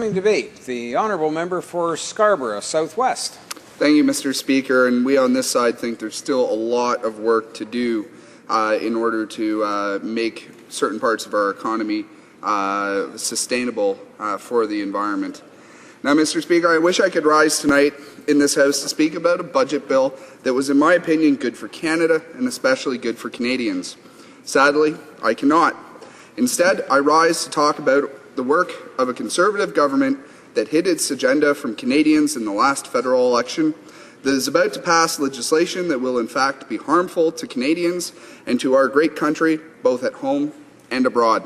Debate. The honourable member for Scarborough Southwest. Thank you, Mr. Speaker. And we on this side think there's still a lot of work to do in order to make certain parts of our economy sustainable for the environment. Now, Mr. Speaker, I wish I could rise tonight in this House to speak about a budget bill that was, in my opinion, good for Canada and especially good for Canadians. Sadly, I cannot. Instead, I rise to talk about the work of a Conservative government that hid its agenda from Canadians in the last federal election, that is about to pass legislation that will in fact be harmful to Canadians and to our great country, both at home and abroad.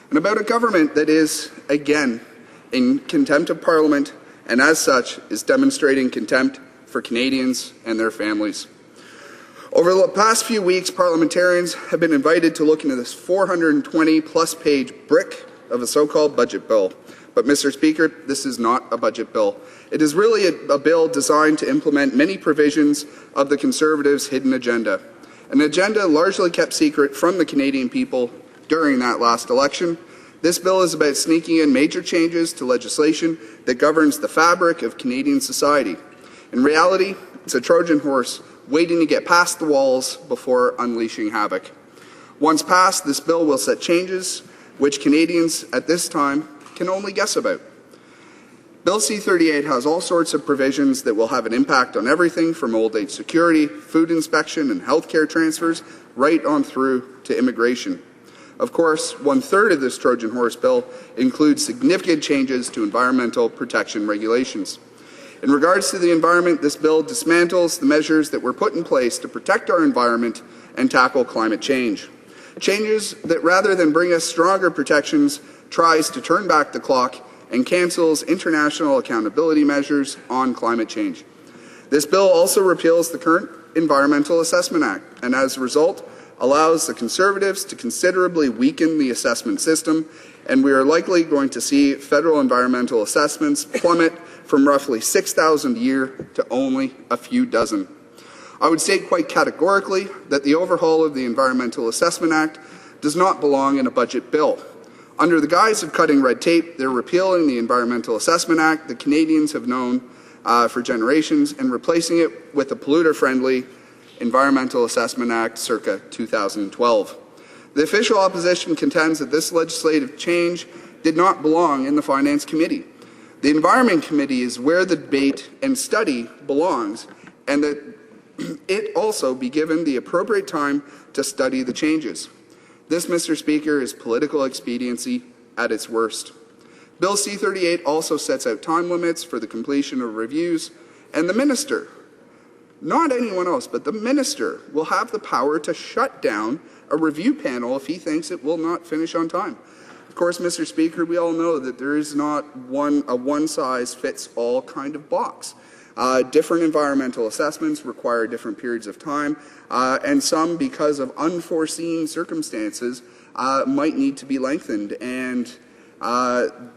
And about a government that is, again, in contempt of Parliament, and as such is demonstrating contempt for Canadians and their families. Over the past few weeks, parliamentarians have been invited to look into this 420-plus page brick of a so-called budget bill. But, Mr. Speaker, this is not a budget bill. It is really a bill designed to implement many provisions of the Conservatives' hidden agenda, an agenda largely kept secret from the Canadian people during that last election. This bill is about sneaking in major changes to legislation that governs the fabric of Canadian society. In reality, it's a Trojan horse waiting to get past the walls before unleashing havoc. Once passed, this bill will set changes which Canadians at this time can only guess about. Bill C-38 has all sorts of provisions that will have an impact on everything from old age security, food inspection and healthcare transfers, right on through to immigration. Of course, one-third of this Trojan horse bill includes significant changes to environmental protection regulations. In regards to the environment, this bill dismantles the measures that were put in place to protect our environment and tackle climate change. Changes that, rather than bring us stronger protections, tries to turn back the clock and cancels international accountability measures on climate change. This bill also repeals the current Environmental Assessment Act and, as a result, allows the Conservatives to considerably weaken the assessment system, and we are likely going to see federal environmental assessments plummet from roughly 6,000 a year to only a few dozen. I would state quite categorically that the overhaul of the Environmental Assessment Act does not belong in a budget bill. Under the guise of cutting red tape, they're repealing the Environmental Assessment Act that Canadians have known for generations and replacing it with a polluter-friendly Environmental Assessment Act circa 2012. The official opposition contends that this legislative change did not belong in the Finance Committee. The Environment Committee is where the debate and study belongs, and that it also be given the appropriate time to study the changes. This, Mr. Speaker, is political expediency at its worst. Bill C-38 also sets out time limits for the completion of reviews, and the minister, not anyone else, but the minister, will have the power to shut down a review panel if he thinks it will not finish on time. Of course, Mr. Speaker, we all know that there is not a one-size-fits-all kind of box. Different environmental assessments require different periods of time, and some, because of unforeseen circumstances, might need to be lengthened. And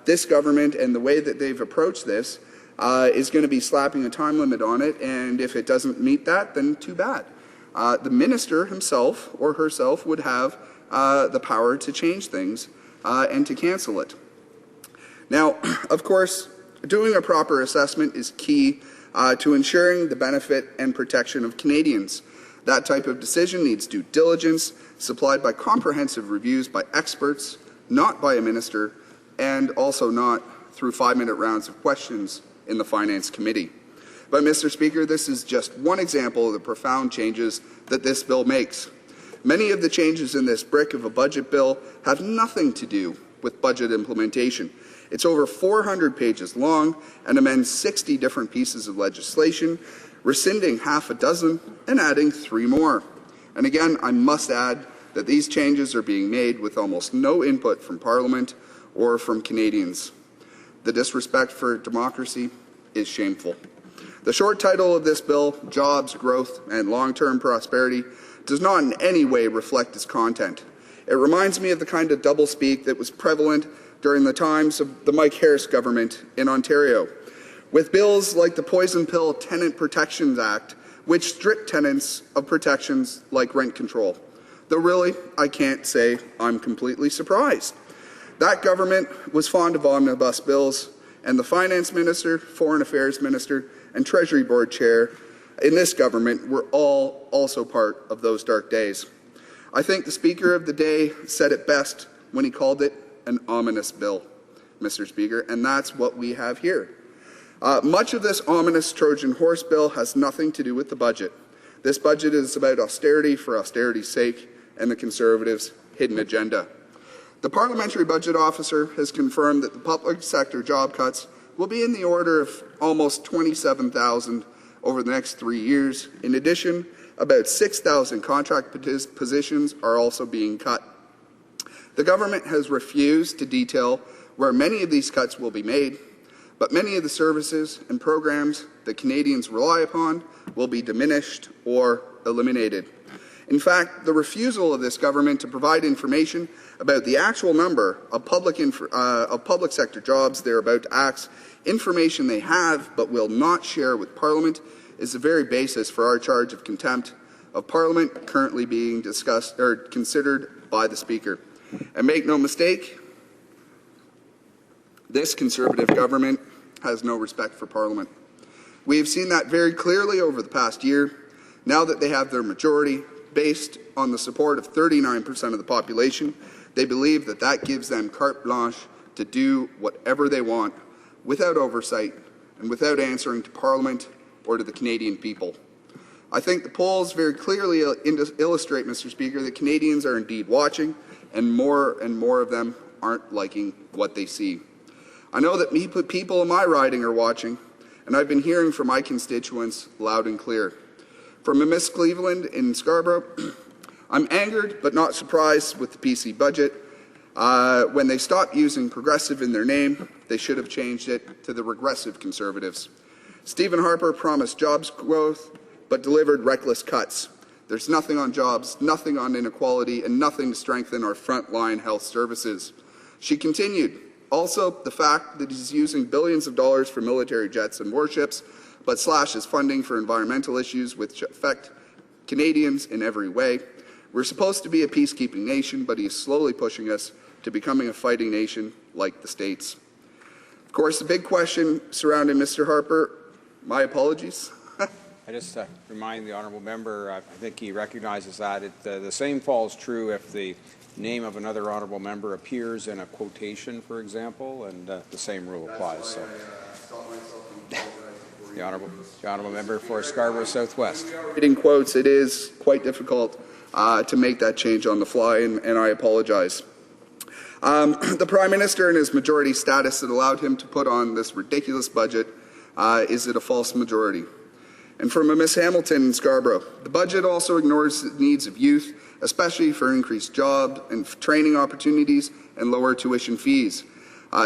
this government and the way that they've approached this is going to be slapping a time limit on it, and if it doesn't meet that, then too bad. The minister himself or herself would have the power to change things and to cancel it. Now, of course, doing a proper assessment is key to ensuring the benefit and protection of Canadians. That type of decision needs due diligence, supplied by comprehensive reviews by experts, not by a minister, and also not through 5-minute rounds of questions in the Finance Committee. But, Mr. Speaker, this is just one example of the profound changes that this bill makes. Many of the changes in this brick of a budget bill have nothing to do with budget implementation. It's over 400 pages long and amends 60 different pieces of legislation, rescinding half a dozen and adding 3 more. And again, I must add that these changes are being made with almost no input from Parliament or from Canadians. The disrespect for democracy is shameful. The short title of this bill, Jobs, Growth and Long-Term Prosperity, does not in any way reflect its content. It reminds me of the kind of doublespeak that was prevalent during the times of the Mike Harris government in Ontario, with bills like the Poison Pill Tenant Protections Act, which stripped tenants of protections like rent control. Though really, I can't say I'm completely surprised. That government was fond of omnibus bills, and the Finance Minister, Foreign Affairs Minister, and Treasury Board Chair in this government were all also part of those dark days. I think the Speaker of the day said it best when he called it an ominous bill, Mr. Speaker, and that's what we have here. Much of this ominous Trojan horse bill has nothing to do with the budget. This budget is about austerity for austerity's sake and the Conservatives' hidden agenda. The Parliamentary Budget Officer has confirmed that the public sector job cuts will be in the order of almost 27,000 over the next 3 years. In addition, about 6,000 contract positions are also being cut. The government has refused to detail where many of these cuts will be made, but many of the services and programs that Canadians rely upon will be diminished or eliminated. In fact, the refusal of this government to provide information about the actual number of public sector jobs they're about to axe, information they have but will not share with Parliament, is the very basis for our charge of contempt of Parliament currently being discussed or considered by the Speaker. And make no mistake, this Conservative government has no respect for Parliament. We have seen that very clearly over the past year. Now that they have their majority, based on the support of 39% of the population, they believe that that gives them carte blanche to do whatever they want without oversight and without answering to Parliament or to the Canadian people. I think the polls very clearly illustrate, Mr. Speaker, that Canadians are indeed watching, and more of them aren't liking what they see. I know that people in my riding are watching, and I've been hearing from my constituents loud and clear. From a Miss Cleveland in Scarborough, I'm angered but not surprised with the PC budget. When they stopped using progressive in their name, they should have changed it to the regressive Conservatives. Stephen Harper promised jobs growth but delivered reckless cuts. There's nothing on jobs, nothing on inequality, and nothing to strengthen our frontline health services. She continued, also the fact that he's using billions of dollars for military jets and warships, but slashes funding for environmental issues which affect Canadians in every way. We're supposed to be a peacekeeping nation, but he's slowly pushing us to becoming a fighting nation like the States. Of course, the big question surrounding Mr. Harper, my apologies. I just remind the honourable member, I think he recognizes that. The same falls true if the name of another honourable member appears in a quotation, for example, and the same rule applies. So. The honourable member for Scarborough Southwest. Reading quotes, it is quite difficult to make that change on the fly, and I apologize. The Prime Minister and his majority status that allowed him to put on this ridiculous budget, is it a false majority? And from a Miss Hamilton in Scarborough, the budget also ignores the needs of youth, especially for increased job and training opportunities and lower tuition fees.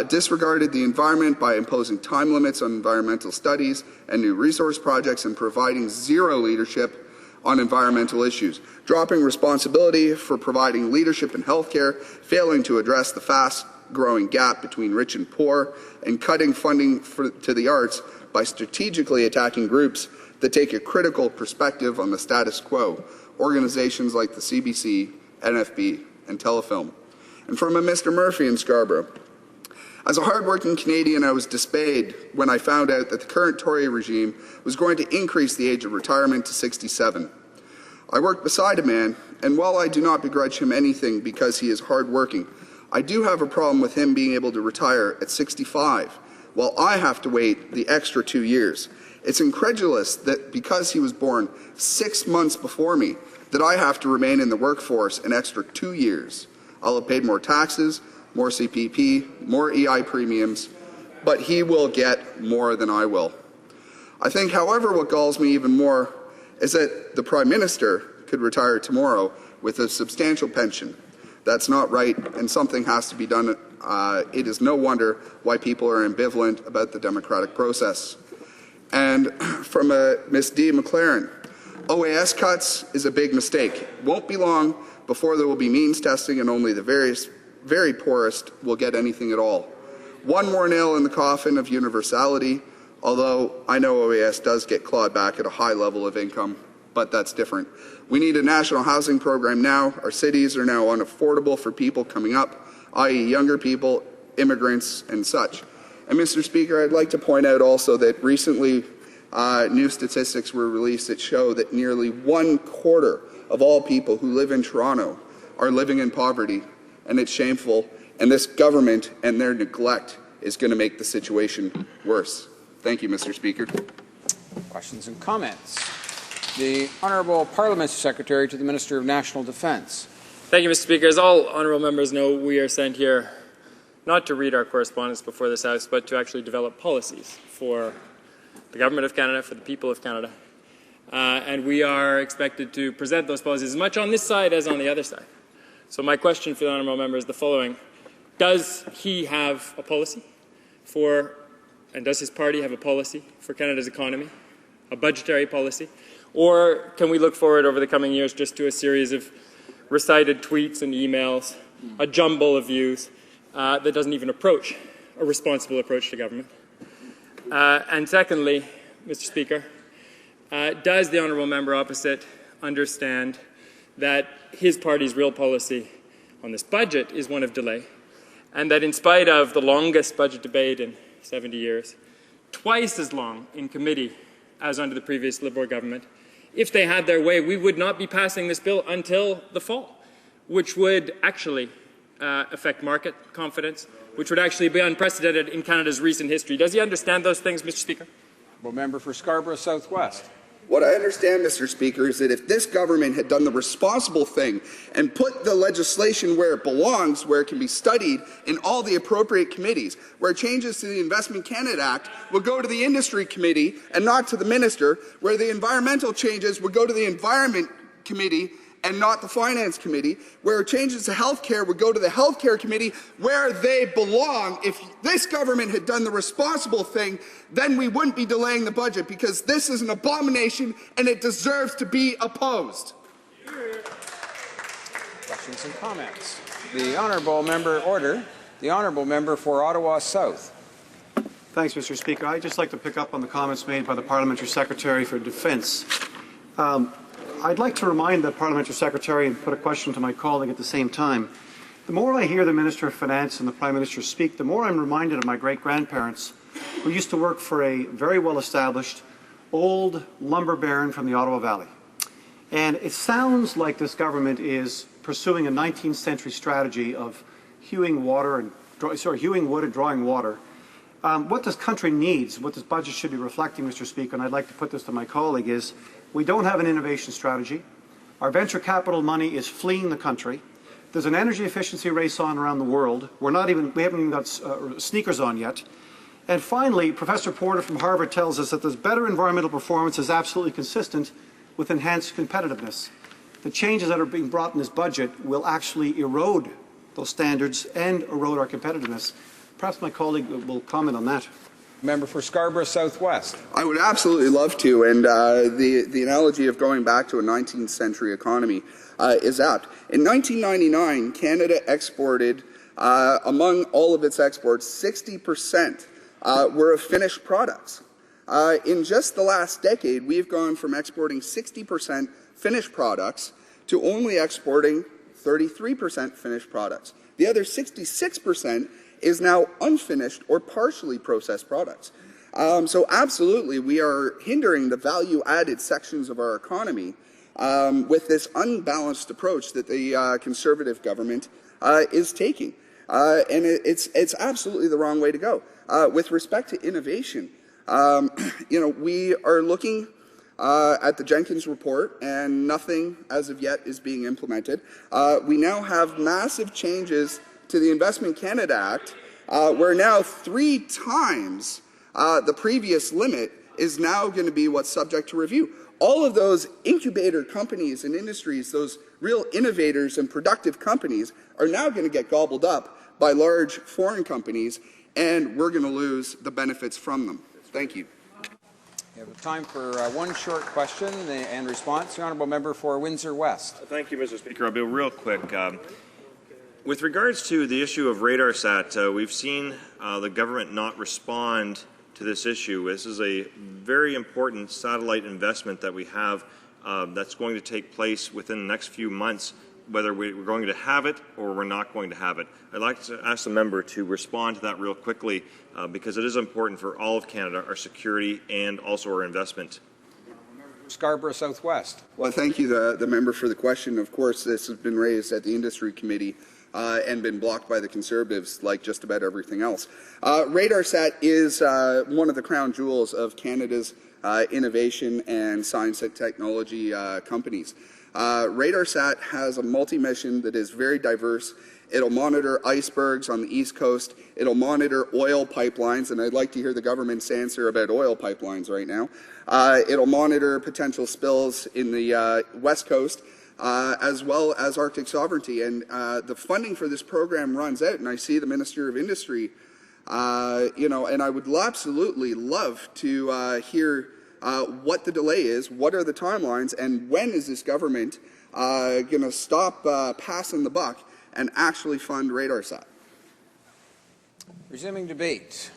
Disregarded the environment by imposing time limits on environmental studies and new resource projects and providing zero leadership on environmental issues, dropping responsibility for providing leadership in healthcare, failing to address the fast-growing gap between rich and poor, and cutting funding to the arts by strategically attacking groups that take a critical perspective on the status quo, organizations like the CBC, NFB, and Telefilm. And from a Mr. Murphy in Scarborough, as a hard-working Canadian, I was dismayed when I found out that the current Tory regime was going to increase the age of retirement to 67. I work beside a man, and while I do not begrudge him anything because he is hard-working, I do have a problem with him being able to retire at 65, while I have to wait the extra 2 years. It's incredulous that because he was born 6 months before me, that I have to remain in the workforce an extra 2 years. I'll have paid more taxes, more CPP, more EI premiums, but he will get more than I will. I think, however, what galls me even more is that the Prime Minister could retire tomorrow with a substantial pension. That's not right, and something has to be done. It is no wonder why people are ambivalent about the democratic process. And from Ms. D. McLaren, OAS cuts is a big mistake. It won't be long before there will be means testing and only the very poorest will get anything at all. One more nail in the coffin of universality, although I know OAS does get clawed back at a high level of income, but that's different. We need a national housing program now. Our cities are now unaffordable for people coming up, i.e. younger people, immigrants, and such. And Mr. Speaker, I'd like to point out also that recently new statistics were released that show that nearly 1/4 of all people who live in Toronto are living in poverty, and it's shameful, and this government and their neglect is going to make the situation worse. Thank you, Mr. Speaker. Questions and comments? The Honourable Parliamentary Secretary to the Minister of National Defence. Thank you, Mr. Speaker. As all honourable members know, we are sent here not to read our correspondence before this House, but to actually develop policies for the Government of Canada, for the people of Canada. And we are expected to present those policies as much on this side as on the other side. So my question for the honourable member is the following. Does he have a policy for, and does his party have a policy for Canada's economy, a budgetary policy? Or can we look forward over the coming years just to a series of recited tweets and emails, a jumble of views that doesn't even approach a responsible approach to government? And secondly, Mr. Speaker, does the honourable member opposite understand that his party's real policy on this budget is one of delay, and that in spite of the longest budget debate in 70 years, twice as long in committee as under the previous Liberal government, if they had their way, we would not be passing this bill until the fall, which would actually affect market confidence, which would actually be unprecedented in Canada's recent history. Does he understand those things, Mr. Speaker? Well, member for Scarborough Southwest. What I understand, Mr. Speaker, is that if this government had done the responsible thing and put the legislation where it belongs, where it can be studied in all the appropriate committees, where changes to the Investment Canada Act would go to the Industry Committee and not to the Minister, where the environmental changes would go to the Environment Committee and not the Finance Committee, where changes to health care would go to the Healthcare Committee, where they belong. If this government had done the responsible thing, then we wouldn't be delaying the budget, because this is an abomination and it deserves to be opposed. Questions and comments? The Honourable Member Order. The Honourable Member for Ottawa South. Thanks, Mr. Speaker. I'd just like to pick up on the comments made by the Parliamentary Secretary for Defence. I'd like to remind the Parliamentary Secretary and put a question to my colleague at the same time. The more I hear the Minister of Finance and the Prime Minister speak, the more I'm reminded of my great-grandparents who used to work for a very well-established old lumber baron from the Ottawa Valley. And it sounds like this government is pursuing a 19th century strategy of hewing wood and drawing water. What this country needs, what this budget should be reflecting, Mr. Speaker, and I'd like to put this to my colleague, is we don't have an innovation strategy. Our venture capital money is fleeing the country. There's an energy efficiency race on around the world. We haven't even got sneakers on yet. And finally, Professor Porter from Harvard tells us that this better environmental performance is absolutely consistent with enhanced competitiveness. The changes that are being brought in this budget will actually erode those standards and erode our competitiveness. Perhaps my colleague will comment on that. Member for Scarborough Southwest. I would absolutely love to, and the analogy of going back to a 19th century economy is apt. In 1999, Canada exported, among all of its exports, 60% were of finished products. In just the last decade, we've gone from exporting 60% finished products to only exporting 33% finished products. The other 66% is now unfinished or partially processed products. So absolutely, we are hindering the value-added sections of our economy with this unbalanced approach that the Conservative government is taking. And it's absolutely the wrong way to go. With respect to innovation, we are looking at the Jenkins report, and nothing as of yet is being implemented. We now have massive changes to the Investment Canada Act, where now 3 times the previous limit is now going to be what's subject to review. All of those incubator companies and industries, those real innovators and productive companies, are now going to get gobbled up by large foreign companies, and we're going to lose the benefits from them. Thank you. We have time for one short question and response. The Honourable Member for Windsor West. Thank you, Mr. Speaker. I'll be real quick. With regards to the issue of RadarSat, we've seen the government not respond to this issue. This is a very important satellite investment that we have that's going to take place within the next few months whether we're going to have it or we're not going to have it. I'd like to ask the member to respond to that real quickly because it is important for all of Canada, our security and also our investment. Scarborough Southwest. Well, thank you, the member, for the question. Of course, this has been raised at the Industry Committee and been blocked by the Conservatives, like just about everything else. RadarSat is one of the crown jewels of Canada's innovation and science and technology companies. RadarSat has a multi-mission that is very diverse. It'll monitor icebergs on the East Coast. It'll monitor oil pipelines, and I'd like to hear the government's answer about oil pipelines right now. It'll monitor potential spills in the West Coast, as well as Arctic sovereignty. And the funding for this program runs out, and I see the Minister of Industry, and I would absolutely love to hear what the delay is, what are the timelines, and when is this government going to stop passing the buck and actually fund RadarSat? Resuming debate.